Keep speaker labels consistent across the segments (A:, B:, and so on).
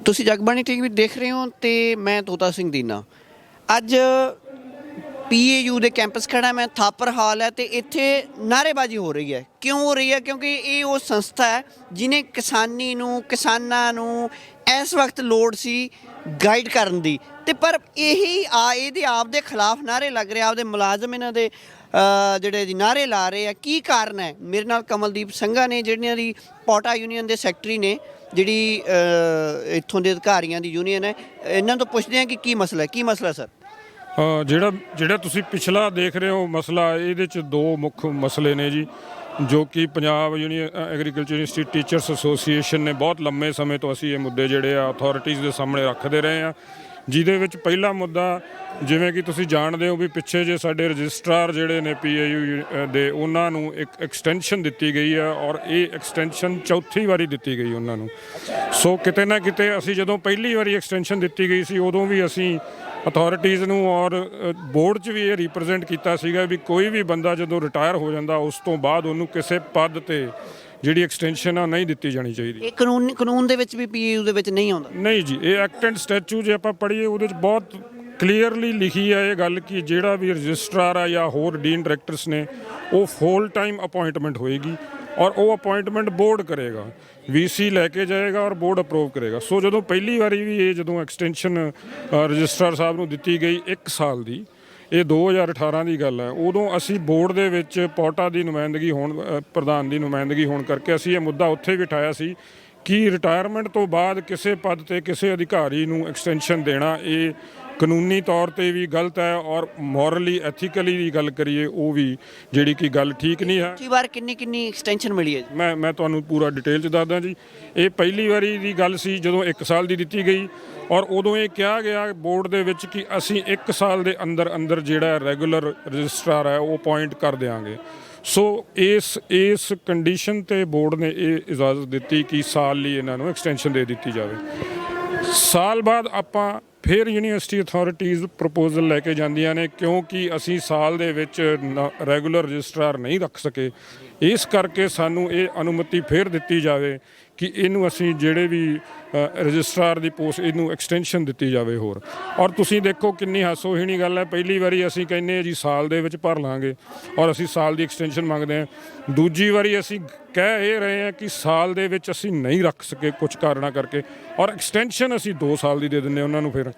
A: ਤੁਸੀਂ ਜਗਬਾਣੀ ਟੀਵੀ ਦੇਖ ਰਹੇ ਹੋ ਤੇ ਮੈਂ ਤੋਤਾ ਸਿੰਘ ਦੀਨਾ। ਅੱਜ ਪੀਏਯੂ ਦੇ ਕੈਂਪਸ ਖੜਾ ਮੈਂ, ਥਾਪਰ ਹਾਲ ਹੈ ਤੇ ਇੱਥੇ ਨਾਅਰੇਬਾਜ਼ੀ ਹੋ ਰਹੀ ਹੈ। ਕਿਉਂ ਹੋ ਰਹੀ ਹੈ? ਕਿਉਂਕਿ ਇਹ ਉਹ ਸੰਸਥਾ ਹੈ ਜਿਹਨੇ ਕਿਸਾਨਾਂ ਨੂੰ ਇਸ ਵਕਤ ਲੋੜ ਸੀ ਗਾਈਡ ਕਰਨ ਦੀ, ਤੇ ਪਰ ਇਹਦੇ ਆਪ ਦੇ ਖਿਲਾਫ ਨਾਅਰੇ ਲੱਗ ਰਹੇ, ਆਪਦੇ ਮੁਲਾਜ਼ਮ ਇਹਨਾਂ ਦੇ ਜਿਹੜੇ ਨਾਅਰੇ ਲਾ ਰਹੇ ਆ। ਕੀ ਕਾਰਨ ਹੈ? ਮੇਰੇ ਨਾਲ ਕਮਲਦੀਪ ਸੰਘਾ ਨੇ, ਜਿਹੜੀਆਂ ਦੀ ਪੋਟਾ ਯੂਨੀਅਨ ਦੇ ਸੈਕਟਰੀ ਨੇ, ਜਿਹੜੀ ਇੱਥੋਂ ਦੇ ਅਧਿਕਾਰੀਆਂ ਦੀ ਯੂਨੀਅਨ ਹੈ। ਇਹਨਾਂ ਤੋਂ ਪੁੱਛਦੇ ਹਾਂ ਕਿ ਕੀ ਮਸਲਾ ਸਰ?
B: ਜਿਹੜਾ ਤੁਸੀਂ ਪਿਛਲਾ ਦੇਖ ਰਹੇ ਹੋ ਮਸਲਾ, ਇਹਦੇ 'ਚ ਦੋ ਮੁੱਖ ਮਸਲੇ ਨੇ ਜੀ, ਜੋ ਕਿ Punjab agriculture university teachers association ਨੇ ਬਹੁਤ ਲੰਮੇ ਸਮੇਂ ਤੋਂ ਅਸੀਂ ਇਹ ਮੁੱਦੇ ਜਿਹੜੇ ਆ ਅਥਾਰਟੀਜ਼ ਦੇ ਸਾਹਮਣੇ ਰੱਖਦੇ ਰਹੇ ਹਾਂ। ਜਿਹਦੇ ਵਿੱਚ ਪਹਿਲਾ ਮੁੱਦਾ, ਜਿਵੇਂ ਕਿ ਤੁਸੀਂ ਜਾਣਦੇ ਹੋ ਵੀ ਪਿੱਛੇ ਜੇ ਸਾਡੇ ਰਜਿਸਟਰਾਰ ਜਿਹੜੇ ਨੇ ਪੀਏਯੂ ਦੇ, ਉਹਨਾਂ ਨੂੰ ਇੱਕ ਐਕਸਟੈਂਸ਼ਨ ਦਿੱਤੀ ਗਈ ਹੈ ਔਰ ਇਹ ਐਕਸਟੈਂਸ਼ਨ ਚੌਥੀ ਵਾਰੀ ਦਿੱਤੀ ਗਈ ਉਹਨਾਂ ਨੂੰ। ਸੋ ਕਿਤੇ ਨਾ ਕਿਤੇ ਅਸੀਂ ਜਦੋਂ ਪਹਿਲੀ ਵਾਰੀ ਐਕਸਟੈਂਸ਼ਨ ਦਿੱਤੀ ਗਈ ਸੀ, ਉਦੋਂ ਵੀ ਅਸੀਂ ਅਥਾਰਟੀਜ਼ ਨੂੰ ਔਰ ਬੋਰਡ 'ਚ ਵੀ ਇਹ ਰਿਪਰੈਜ਼ੈਂਟ ਕੀਤਾ ਸੀਗਾ ਵੀ ਕੋਈ ਵੀ ਬੰਦਾ ਜਦੋਂ ਰਿਟਾਇਰ ਹੋ ਜਾਂਦਾ ਉਸ ਤੋਂ ਬਾਅਦ ਉਹਨੂੰ ਕਿਸੇ ਪਦ 'ਤੇ ਜਿਹੜੀ ਐਕਸਟੈਂਸ਼ਨ ਆ ਨਹੀਂ ਦਿੱਤੀ ਜਾਣੀ ਚਾਹੀਦੀ।
A: ਇਹ ਕਾਨੂੰਨ ਦੇ ਵਿੱਚ ਵੀ ਪੀਏਯੂ ਦੇ ਵਿੱਚ ਨਹੀਂ ਆਉਂਦਾ?
B: ਨਹੀਂ ਜੀ, ਇਹ ਐਕਟ ਐਂਡ ਸਟੈਚੂ ਜੇ ਆਪਾਂ ਪੜ੍ਹੀਏ ਉਹਦੇ 'ਚ ਬਹੁਤ ਕਲੀਅਰਲੀ ਲਿਖੀ ਹੈ ਇਹ ਗੱਲ ਕਿ ਜਿਹੜਾ ਵੀ ਰਜਿਸਟਰਾਰ ਆ ਜਾਂ ਹੋਰ ਡੀਨ ਡਾਇਰੈਕਟਰਸ ਨੇ, ਉਹ ਫੁੱਲ ਟਾਈਮ ਅਪਾਇੰਟਮੈਂਟ ਹੋਏਗੀ ਔਰ ਉਹ ਅਪਾਇੰਟਮੈਂਟ ਬੋਰਡ ਕਰੇਗਾ, ਵੀਸੀ ਲੈ ਕੇ ਜਾਏਗਾ ਔਰ ਬੋਰਡ ਅਪਰੂਵ ਕਰੇਗਾ। ਸੋ ਜਦੋਂ ਪਹਿਲੀ ਵਾਰੀ ਵੀ ਇਹ ਜਦੋਂ ਐਕਸਟੈਂਸ਼ਨ ਰਜਿਸਟਰਾਰ ਸਾਹਿਬ ਨੂੰ ਦਿੱਤੀ ਗਈ 1 ਸਾਲ ਦੀ, ਇਹ 2018 ਦੀ ਗੱਲ ਹੈ, ਉਦੋਂ ਅਸੀਂ ਬੋਰਡ ਦੇ ਵਿੱਚ ਪੋਟਾ ਦੀ ਨੁਮਾਇੰਦਗੀ ਹੋਣ, ਪ੍ਰਧਾਨ ਦੀ ਨੁਮਾਇੰਦਗੀ ਹੋਣ ਕਰਕੇ ਅਸੀਂ ਇਹ ਮੁੱਦਾ ਉੱਥੇ ਵੀ ਉਠਾਇਆ ਸੀ ਕਿ ਰਿਟਾਇਰਮੈਂਟ ਤੋਂ ਬਾਅਦ ਕਿਸੇ ਪਦ 'ਤੇ ਕਿਸੇ ਅਧਿਕਾਰੀ ਨੂੰ ਐਕਸਟੈਂਸ਼ਨ ਦੇਣਾ ਇਹ ਕਾਨੂੰਨੀ ਤੌਰ 'ਤੇ ਵੀ ਗਲਤ ਹੈ ਔਰ ਮੋਰਲੀ ਐਥੀਕਲੀ ਦੀ ਗੱਲ ਕਰੀਏ ਉਹ ਵੀ ਜਿਹੜੀ ਕਿ ਗੱਲ ਠੀਕ ਨਹੀਂ ਹੈ।
A: ਪਿਛਲੀ ਵਾਰ ਕਿੰਨੀ ਐਕਸਟੈਂਸ਼ਨ ਮਿਲੀ ਹੈ ਜੀ?
B: ਮੈਂ ਤੁਹਾਨੂੰ ਪੂਰਾ ਡਿਟੇਲ 'ਚ ਦੱਸਦਾ ਜੀ। ਇਹ ਪਹਿਲੀ ਵਾਰੀ ਦੀ ਗੱਲ ਸੀ ਜਦੋਂ 1 ਸਾਲ ਦੀ ਦਿੱਤੀ ਗਈ ਔਰ ਉਦੋਂ ਇਹ ਕਿਹਾ ਗਿਆ ਬੋਰਡ ਦੇ ਵਿੱਚ ਕਿ ਅਸੀਂ 1 ਸਾਲ ਦੇ ਅੰਦਰ ਜਿਹੜਾ ਰੈਗੂਲਰ ਰਜਿਸਟਰਾਰ ਹੈ ਉਹ ਅਪਾਇੰਟ ਕਰ ਦਿਆਂਗੇ। ਸੋ ਇਸ ਕੰਡੀਸ਼ਨ 'ਤੇ ਬੋਰਡ ਨੇ ਇਹ ਇਜਾਜ਼ਤ ਦਿੱਤੀ ਕਿ ਸਾਲ ਲਈ ਇਹਨਾਂ ਨੂੰ ਐਕਸਟੈਂਸ਼ਨ ਦੇ ਦਿੱਤੀ ਜਾਵੇ। ਸਾਲ ਬਾਅਦ ਆਪਾਂ ਫਿਰ ਯੂਨੀਵਰਸਿਟੀ ਅਥਾਰਟੀਜ਼ ਪ੍ਰਪੋਜ਼ਲ ਲੈ ਕੇ ਜਾਂਦੀਆਂ ਨੇ, ਕਿਉਂਕਿ ਅਸੀਂ ਸਾਲ ਦੇ ਵਿੱਚ ਰੈਗੂਲਰ ਰਜਿਸਟਰਾਰ ਨਹੀਂ ਰੱਖ ਸਕੇ, ਇਸ ਕਰਕੇ ਸਾਨੂੰ ਇਹ ਅਨੁਮਤੀ ਫਿਰ ਦਿੱਤੀ ਜਾਵੇ ਕਿ ਇਹਨੂੰ ਅਸੀਂ ਜਿਹੜੇ ਵੀ ਰਜਿਸਟਰਾਰ ਦੀ ਪੋਸਟ ਇਹਨੂੰ ਐਕਸਟੈਂਸ਼ਨ ਦਿੱਤੀ ਜਾਵੇ ਹੋਰ। ਔਰ ਤੁਸੀਂ ਦੇਖੋ ਕਿੰਨੀ ਹਾਸੋਹੀਣੀ ਗੱਲ ਹੈ, ਪਹਿਲੀ ਵਾਰੀ ਅਸੀਂ ਕਹਿੰਦੇ ਹਾਂ ਜੀ ਸਾਲ ਦੇ ਵਿੱਚ ਭਰ ਲਾਂਗੇ ਔਰ ਅਸੀਂ ਸਾਲ ਦੀ ਐਕਸਟੈਂਸ਼ਨ ਮੰਗਦੇ ਹਾਂ, ਦੂਜੀ ਵਾਰੀ ਅਸੀਂ ਕਹਿ ਇਹ ਰਹੇ ਹਾਂ ਕਿ ਸਾਲ ਦੇ ਵਿੱਚ ਅਸੀਂ ਨਹੀਂ ਰੱਖ ਸਕੇ ਕੁਝ ਕਾਰਨਾਂ ਕਰਕੇ ਔਰ ਐਕਸਟੈਂਸ਼ਨ ਅਸੀਂ 2 ਸਾਲ ਦੀ ਦੇ ਦਿੰਦੇ ਉਹਨਾਂ ਨੂੰ ਫਿਰ।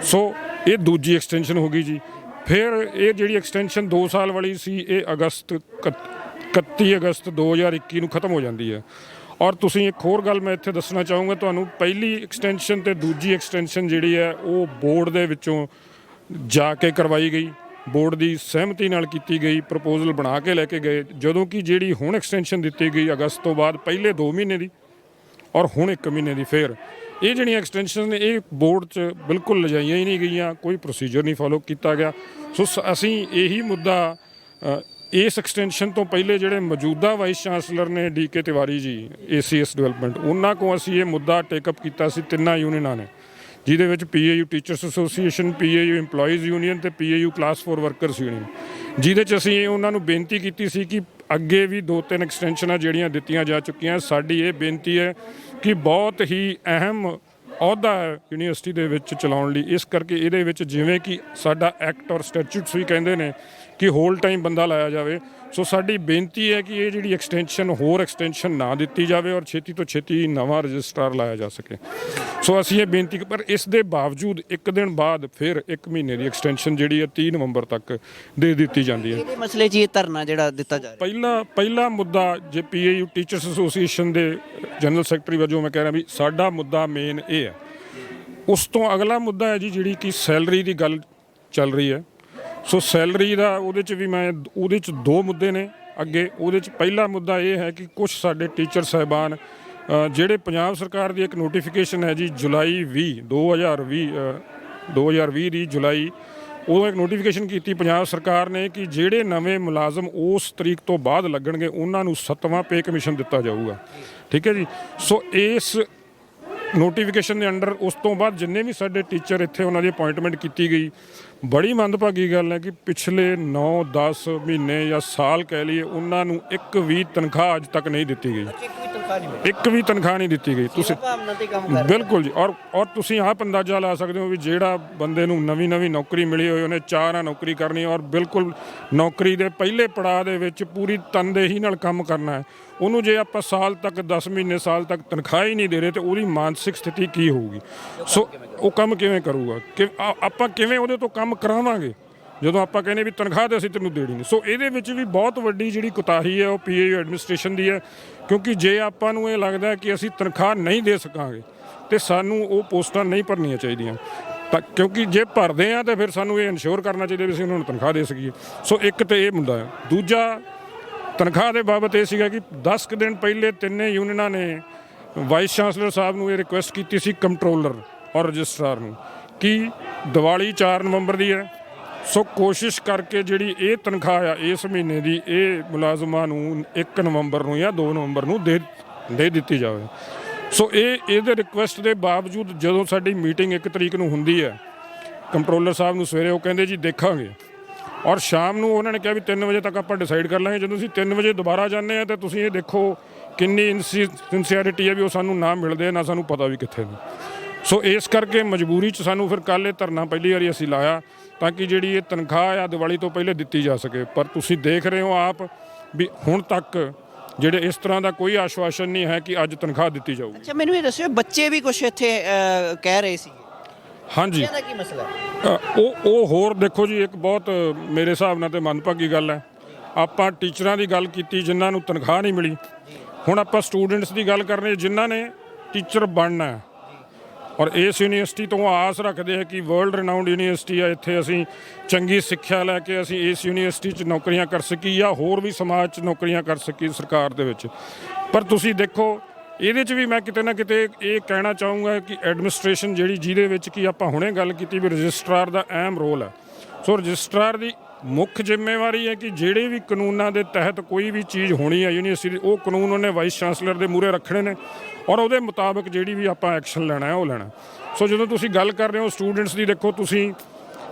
B: ਸੋ ਇਹ ਦੂਜੀ ਐਕਸਟੈਂਸ਼ਨ ਹੋ ਗਈ ਜੀ। ਫਿਰ ਇਹ ਜਿਹੜੀ ਐਕਸਟੈਂਸ਼ਨ 2 ਸਾਲ ਵਾਲੀ ਸੀ ਇਹ 31 ਅਗਸਤ 2021 ਨੂੰ ਖਤਮ ਹੋ ਜਾਂਦੀ ਹੈ। ਔਰ ਤੁਸੀਂ ਇੱਕ ਹੋਰ ਗੱਲ ਮੈਂ ਇੱਥੇ ਦੱਸਣਾ ਚਾਹੂੰਗਾ ਤੁਹਾਨੂੰ, ਪਹਿਲੀ ਐਕਸਟੈਂਸ਼ਨ ਤੇ ਦੂਜੀ ਐਕਸਟੈਂਸ਼ਨ ਜਿਹੜੀ ਹੈ ਉਹ ਬੋਰਡ ਦੇ ਵਿੱਚੋਂ ਜਾ ਕੇ ਕਰਵਾਈ ਗਈ, ਬੋਰਡ ਦੀ ਸਹਿਮਤੀ ਨਾਲ ਕੀਤੀ ਗਈ, ਪ੍ਰਪੋਜ਼ਲ ਬਣਾ ਕੇ ਲੈ ਕੇ ਗਏ। ਜਦੋਂ ਕਿ ਜਿਹੜੀ ਹੁਣ ਐਕਸਟੈਂਸ਼ਨ ਦਿੱਤੀ ਗਈ ਅਗਸਤ ਤੋਂ ਬਾਅਦ, ਪਹਿਲੇ 2 ਮਹੀਨੇ ਦੀ ਔਰ ਹੁਣ 1 ਮਹੀਨੇ ਦੀ, ਫਿਰ ਇਹ ਜਿਹੜੀਆਂ ਐਕਸਟੈਂਸ਼ਨ ਨੇ ਇਹ ਬੋਰਡ 'ਚ ਬਿਲਕੁਲ ਲਿਜਾਈਆਂ ਹੀ ਨਹੀਂ ਗਈਆਂ, ਕੋਈ ਪ੍ਰੋਸੀਜਰ ਨਹੀਂ ਫੋਲੋ ਕੀਤਾ ਗਿਆ। ਸੋ ਅਸੀਂ ਇਹੀ ਮੁੱਦਾ ਇਸ ਐਕਸਟੈਂਸ਼ਨ ਤੋਂ ਪਹਿਲੇ ਜਿਹੜੇ ਮੌਜੂਦਾ ਵਾਈਸ ਚਾਂਸਲਰ ਨੇ ਡੀਕੇ ਤਿਵਾਰੀ ਜੀ ACS ਡਿਵੈਲਪਮੈਂਟ, ਉਹਨਾਂ ਕੋਲ ਅਸੀਂ ਇਹ ਮੁੱਦਾ ਟੇਕਅਪ ਕੀਤਾ ਸੀ 3 ਯੂਨੀਅਨਾਂ ਨੇ, ਜਿਹਦੇ ਵਿੱਚ PAU teachers association, PAU employees union ਤੇ ਪੀਏਯੂ ਕਲਾਸ 4 ਵਰਕਰਸ ਯੂਨੀਅਨ, ਜਿਹਦੇ 'ਚ ਅਸੀਂ ਉਹਨਾਂ ਨੂੰ ਬੇਨਤੀ ਕੀਤੀ ਸੀ ਕਿ ਅੱਗੇ ਵੀ 2-3 ਐਕਸਟੈਂਸ਼ਨਾਂ ਜਿਹੜੀਆਂ ਦਿੱਤੀਆਂ ਜਾ ਚੁੱਕੀਆਂ, ਸਾਡੀ ਇਹ ਬੇਨਤੀ ਹੈ ਕਿ ਬਹੁਤ ਹੀ ਅਹਿਮ ਅਹੁਦਾ ਹੈ ਯੂਨੀਵਰਸਿਟੀ ਦੇ ਵਿੱਚ ਚਲਾਉਣ ਲਈ, ਇਸ ਕਰਕੇ ਇਹਦੇ ਵਿੱਚ ਜਿਵੇਂ ਕਿ ਸਾਡਾ ਐਕਟ ਔਰ ਸਟੈਚੂਟਸ ਵੀ ਕਹਿੰਦੇ ਨੇ ਕਿ ਹੋਲ ਟਾਈਮ ਬੰਦਾ ਲਾਇਆ ਜਾਵੇ। ਸੋ ਸਾਡੀ ਬੇਨਤੀ ਹੈ ਕਿ ਇਹ ਜਿਹੜੀ ਐਕਸਟੈਂਸ਼ਨ ਹੋਰ ਐਕਸਟੈਂਸ਼ਨ ਨਾ ਦਿੱਤੀ ਜਾਵੇ ਔਰ ਛੇਤੀ ਤੋਂ ਛੇਤੀ ਨਵਾਂ ਰਜਿਸਟਰਾਰ ਲਾਇਆ ਜਾ ਸਕੇ। ਸੋ ਅਸੀਂ ਇਹ ਬੇਨਤੀ, ਪਰ ਇਸ ਦੇ ਬਾਵਜੂਦ 1 ਦਿਨ ਬਾਅਦ ਫਿਰ 1 ਮਹੀਨੇ ਦੀ ਐਕਸਟੈਂਸ਼ਨ ਜਿਹੜੀ ਹੈ 30 ਨਵੰਬਰ ਤੱਕ ਦੇ ਦਿੱਤੀ ਜਾਂਦੀ ਹੈ।
A: ਇਹਦੇ ਮਸਲੇ 'ਚ ਇਹ ਧਰਨਾ ਜਿਹੜਾ ਦਿੱਤਾ ਜਾ ਰਿਹਾ,
B: ਪਹਿਲਾ ਮੁੱਦਾ ਜੇ ਪੀਏਯੂ ਟੀਚਰਸ ਐਸੋਸੀਏਸ਼ਨ ਦੇ ਜਨਰਲ ਸੈਕਟਰੀ ਵਜੋਂ ਮੈਂ ਕਹਿ ਰਿਹਾ ਵੀ ਸਾਡਾ ਮੁੱਦਾ ਮੇਨ ਇਹ ਹੈ। ਉਸ ਤੋਂ ਅਗਲਾ ਮੁੱਦਾ ਹੈ ਜੀ ਜਿਹੜੀ ਕਿ ਸੈਲਰੀ ਦੀ ਗੱਲ ਚੱਲ ਰਹੀ ਹੈ। ਸੋ ਸੈਲਰੀ ਦਾ ਉਹਦੇ 'ਚ 2 ਮੁੱਦੇ ਨੇ ਅੱਗੇ। ਉਹਦੇ 'ਚ ਪਹਿਲਾ ਮੁੱਦਾ ਇਹ ਹੈ ਕਿ ਕੁਝ ਸਾਡੇ ਟੀਚਰ ਸਾਹਿਬਾਨ ਜਿਹੜੇ ਪੰਜਾਬ ਸਰਕਾਰ ਦੀ ਇੱਕ ਨੋਟੀਫਿਕੇਸ਼ਨ ਹੈ ਜੀ ਜੁਲਾਈ 2020 ਦੀ ਜੁਲਾਈ, ਉਦੋਂ ਇੱਕ ਨੋਟੀਫਿਕੇਸ਼ਨ ਕੀਤੀ ਪੰਜਾਬ ਸਰਕਾਰ ਨੇ ਕਿ ਜਿਹੜੇ ਨਵੇਂ ਮੁਲਾਜ਼ਮ ਉਸ ਤਰੀਕ ਤੋਂ ਬਾਅਦ ਲੱਗਣਗੇ ਉਹਨਾਂ ਨੂੰ 7ਵਾਂ ਪੇ ਕਮਿਸ਼ਨ ਦਿੱਤਾ ਜਾਊਗਾ। ਠੀਕ ਹੈ ਜੀ। ਸੋ ਇਸ ਨੋਟੀਫਿਕੇਸ਼ਨ ਦੇ ਅੰਡਰ ਉਸ ਤੋਂ ਬਾਅਦ ਜਿੰਨੇ ਵੀ ਸਾਡੇ ਟੀਚਰ ਇੱਥੇ ਉਹਨਾਂ ਦੀ ਅਪਾਇੰਟਮੈਂਟ ਕੀਤੀ ਗਈ, ਬੜੀ ਮੰਦਭਾਗੀ ਗੱਲ ਹੈ ਕਿ ਪਿਛਲੇ 9-10 ਮਹੀਨੇ ਜਾਂ ਸਾਲ ਕਹਿ ਲਈਏ ਉਹਨਾਂ ਨੂੰ ਇੱਕ ਵੀ ਤਨਖਾਹ ਅੱਜ ਤੱਕ ਨਹੀਂ ਦਿੱਤੀ ਗਈ।
A: ਤਨਖਾਹ ਨਹੀਂ ਮਿਲੀ,
B: ਇੱਕ ਵੀ ਤਨਖਾਹ ਨਹੀਂ ਦਿੱਤੀ ਗਈ। ਤੁਸੀਂ
A: ਭਾਵਨਾ ਤੇ ਕੰਮ ਕਰ
B: ਬਿਲਕੁਲ ਜੀ। ਔਰ ਤੁਸੀਂ ਆਪ ਅੰਦਾਜ਼ਾ ਲਾ ਸਕਦੇ ਹੋ ਵੀ ਜਿਹੜਾ ਬੰਦੇ ਨੂੰ ਨਵੀਂ ਨੌਕਰੀ ਮਿਲੀ ਹੋਈ, ਉਹਨੇ ਚਾਅ ਨਾਲ ਨੌਕਰੀ ਕਰਨੀ ਔਰ ਬਿਲਕੁਲ ਨੌਕਰੀ ਦੇ ਪਹਿਲੇ ਪੜਾਅ ਦੇ ਵਿੱਚ ਪੂਰੀ ਤਨਦੇਹੀ ਨਾਲ ਕੰਮ ਕਰਨਾ ਹੈ, ਉਹਨੂੰ ਜੇ ਆਪਾਂ ਸਾਲ ਤੱਕ 10 ਮਹੀਨੇ ਸਾਲ ਤੱਕ ਤਨਖਾਹ ਹੀ ਨਹੀਂ ਦੇ ਰਹੇ ਤੇ ਉਹਦੀ ਮਾਨਸਿਕ ਸਥਿਤੀ ਕੀ ਹੋਊਗੀ। ਸੋ ਉਹ ਕੰਮ ਕਿਵੇਂ ਕਰੂਗਾ, ਕਿ ਆਪਾਂ ਕਿਵੇਂ ਉਹਦੇ ਤੋਂ ਕੰਮ ਕਰਾਵਾਂਗੇ ਜਦੋਂ ਆਪਾਂ ਕਹਿੰਦੇ ਵੀ ਤਨਖਾਹ ਤੇ ਅਸੀਂ ਤੈਨੂੰ ਦੇਣੀ ਨਹੀਂ। ਸੋ ਇਹਦੇ ਵਿੱਚ ਵੀ ਬਹੁਤ ਵੱਡੀ ਜਿਹੜੀ ਕੁਤਾਹੀ ਹੈ ਉਹ ਪੀਏਯੂ ਐਡਮਿਨਿਸਟ੍ਰੇਸ਼ਨ ਦੀ ਹੈ, ਕਿਉਂਕਿ ਜੇ ਆਪਾਂ ਨੂੰ ਇਹ ਲੱਗਦਾ ਕਿ ਅਸੀਂ ਤਨਖਾਹ ਨਹੀਂ ਦੇ ਸਕਾਂਗੇ ਤੇ ਸਾਨੂੰ ਉਹ ਪੋਸਟਾਂ ਨਹੀਂ ਭਰਨੀਆਂ ਚਾਹੀਦੀਆਂ, ਤਾਂ ਕਿਉਂਕਿ ਜੇ ਭਰਦੇ ਆ ਤਾਂ ਫਿਰ ਸਾਨੂੰ ਇਹ ਇਨਸ਼ੋਰ ਕਰਨਾ ਚਾਹੀਦਾ ਵੀ ਅਸੀਂ ਉਹਨਾਂ ਨੂੰ ਤਨਖਾਹ ਦੇ ਸਕੀਏ। ਸੋ ਇੱਕ ਤਾਂ ਇਹ ਮੁੱਦਾ ਹੈ। ਦੂਜਾ ਤਨਖਾਹ ਦੇ ਬਾਬਤ ਇਹ ਸੀਗਾ ਕਿ 10 ਕੁ ਦਿਨ ਪਹਿਲੇ ਤਿੰਨੇ ਯੂਨੀਅਨਾਂ ਨੇ ਵਾਈਸ ਚਾਂਸਲਰ ਸਾਹਿਬ ਨੂੰ ਇਹ ਰਿਕੁਐਸਟ ਕੀਤੀ ਸੀ, ਕੰਟਰੋਲਰ ਔਰ ਰਜਿਸਟਰਾਰ ਨੂੰ, ਕਿ ਦੀਵਾਲੀ 4 ਨਵੰਬਰ ਦੀ ਹੈ, ਸੋ ਕੋਸ਼ਿਸ਼ ਕਰਕੇ ਜਿਹੜੀ ਇਹ ਤਨਖਾਹ ਆ ਇਸ ਮਹੀਨੇ ਦੀ ਇਹ ਮੁਲਾਜ਼ਮਾਂ ਨੂੰ 1 ਨਵੰਬਰ ਨੂੰ ਜਾਂ 2 ਨਵੰਬਰ ਨੂੰ ਦੇ ਦਿੱਤੀ ਜਾਵੇ। ਸੋ ਇਹਦੇ ਰਿਕੁਐਸਟ ਦੇ ਬਾਵਜੂਦ ਜਦੋਂ ਸਾਡੀ ਮੀਟਿੰਗ 1 ਤਰੀਕ ਨੂੰ ਹੁੰਦੀ ਹੈ, ਕੰਟਰੋਲਰ ਸਾਹਿਬ ਨੂੰ ਸਵੇਰੇ ਉਹ ਕਹਿੰਦੇ ਜੀ ਦੇਖਾਂਗੇ, ਔਰ ਸ਼ਾਮ ਨੂੰ ਉਹਨਾਂ ਨੇ ਕਿਹਾ ਵੀ 3 ਵਜੇ ਤੱਕ ਆਪਾਂ ਡਿਸਾਈਡ ਕਰ ਲਾਂਗੇ। ਜਦੋਂ ਅਸੀਂ 3 ਵਜੇ ਦੁਬਾਰਾ ਜਾਂਦੇ ਹਾਂ ਤਾਂ ਤੁਸੀਂ ਇਹ ਦੇਖੋ ਕਿੰਨੀ ਇਨਸਿਨਸੀਅਰਿਟੀ ਹੈ ਵੀ ਉਹ ਸਾਨੂੰ ਨਾ ਮਿਲਦੇ ਨਾ ਸਾਨੂੰ ਪਤਾ ਵੀ ਕਿੱਥੇ ਨੇ। ਸੋ ਇਸ ਕਰਕੇ ਮਜਬੂਰੀ 'ਚ ਸਾਨੂੰ ਫਿਰ ਕੱਲ੍ਹ ਇਹ ਧਰਨਾ ਪਹਿਲੀ ਵਾਰੀ ਅਸੀਂ ਲਾਇਆ ਤਾਂ ਕਿ ਜਿਹੜੀ ਇਹ ਤਨਖਾਹ ਆ ਦੀਵਾਲੀ ਤੋਂ ਪਹਿਲੇ ਦਿੱਤੀ ਜਾ ਸਕੇ। ਪਰ ਤੁਸੀਂ ਦੇਖ ਰਹੇ ਹੋ ਆਪ ਵੀ ਹੁਣ ਤੱਕ ਜਿਹੜੇ ਇਸ ਤਰ੍ਹਾਂ ਦਾ ਕੋਈ ਆਸ਼ਵਾਸਨ ਨਹੀਂ ਹੈ ਕਿ ਅੱਜ ਤਨਖਾਹ ਦਿੱਤੀ ਜਾਊਗੀ।
A: ਅੱਛਾ, ਮੈਨੂੰ ਇਹ ਦੱਸਿਓ, ਬੱਚੇ ਵੀ ਕੁਝ ਇੱਥੇ ਕਹਿ ਰਹੇ ਸੀ,
B: ਹਾਂਜੀ,
A: ਇਹਦਾ ਕੀ ਮਸਲਾ ਹੈ?
B: ਉਹ ਹੋਰ ਦੇਖੋ ਜੀ, ਇੱਕ ਬਹੁਤ ਮੇਰੇ ਹਿਸਾਬ ਨਾਲ ਤੇ ਮੰਦਭਾਗੀ ਗੱਲ ਹੈ। ਆਪਾਂ ਟੀਚਰਾਂ ਦੀ ਗੱਲ ਕੀਤੀ ਜਿਨ੍ਹਾਂ ਨੂੰ ਤਨਖਾਹ ਨਹੀਂ ਮਿਲੀ, ਹੁਣ ਆਪਾਂ ਸਟੂਡੈਂਟਸ ਦੀ ਗੱਲ ਕਰਨੀ ਜਿਨ੍ਹਾਂ ਨੇ ਟੀਚਰ ਬਣਨਾ ਹੈ ਔਰ ਇਸ ਯੂਨੀਵਰਸਿਟੀ ਤੋਂ ਆਸ ਰੱਖਦੇ ਆ ਕਿ ਵਰਲਡ ਰਿਨਾਊਂਡ ਯੂਨੀਵਰਸਿਟੀ ਆ, ਇੱਥੇ ਅਸੀਂ ਚੰਗੀ ਸਿੱਖਿਆ ਲੈ ਕੇ ਅਸੀਂ ਇਸ ਯੂਨੀਵਰਸਿਟੀ 'ਚ ਨੌਕਰੀਆਂ ਕਰ ਸਕੀਏ ਜਾਂ ਹੋਰ ਵੀ ਸਮਾਜ 'ਚ ਨੌਕਰੀਆਂ ਕਰ ਸਕੀਏ ਸਰਕਾਰ ਦੇ ਵਿੱਚ। ਪਰ ਤੁਸੀਂ ਦੇਖੋ ਇਹਦੇ 'ਚ ਵੀ ਮੈਂ ਕਿਤੇ ਨਾ ਕਿਤੇ ਇਹ ਕਹਿਣਾ ਚਾਹੂੰਗਾ ਕਿ ਐਡਮਿਨਿਸਟ੍ਰੇਸ਼ਨ ਜਿਹਦੇ ਵਿੱਚ ਕਿ ਆਪਾਂ ਹੁਣੇ ਗੱਲ ਕੀਤੀ ਵੀ ਰਜਿਸਟਰਾਰ ਦਾ ਅਹਿਮ ਰੋਲ ਹੈ। ਸੋ ਰਜਿਸਟਰਾਰ ਦੀ ਮੁੱਖ ਜ਼ਿੰਮੇਵਾਰੀ ਹੈ ਕਿ ਜਿਹੜੇ ਵੀ ਕਾਨੂੰਨਾਂ ਦੇ ਤਹਿਤ ਕੋਈ ਵੀ ਚੀਜ਼ ਹੋਣੀ ਹੈ ਯੂਨੀਵਰਸਿਟੀ ਦੀ, ਉਹ ਕਾਨੂੰਨ ਉਹਨੇ ਵਾਈਸ ਚਾਂਸਲਰ ਦੇ ਮੂਹਰੇ ਰੱਖਣੇ ਨੇ ਔਰ ਉਹਦੇ ਮੁਤਾਬਕ ਜਿਹੜੀ ਵੀ ਆਪਾਂ ਐਕਸ਼ਨ ਲੈਣਾ ਹੈ ਉਹ ਲੈਣਾ। ਸੋ ਜਦੋਂ ਤੁਸੀਂ ਗੱਲ ਕਰ ਰਹੇ ਹੋ ਸਟੂਡੈਂਟਸ ਦੀ, ਦੇਖੋ ਤੁਸੀਂ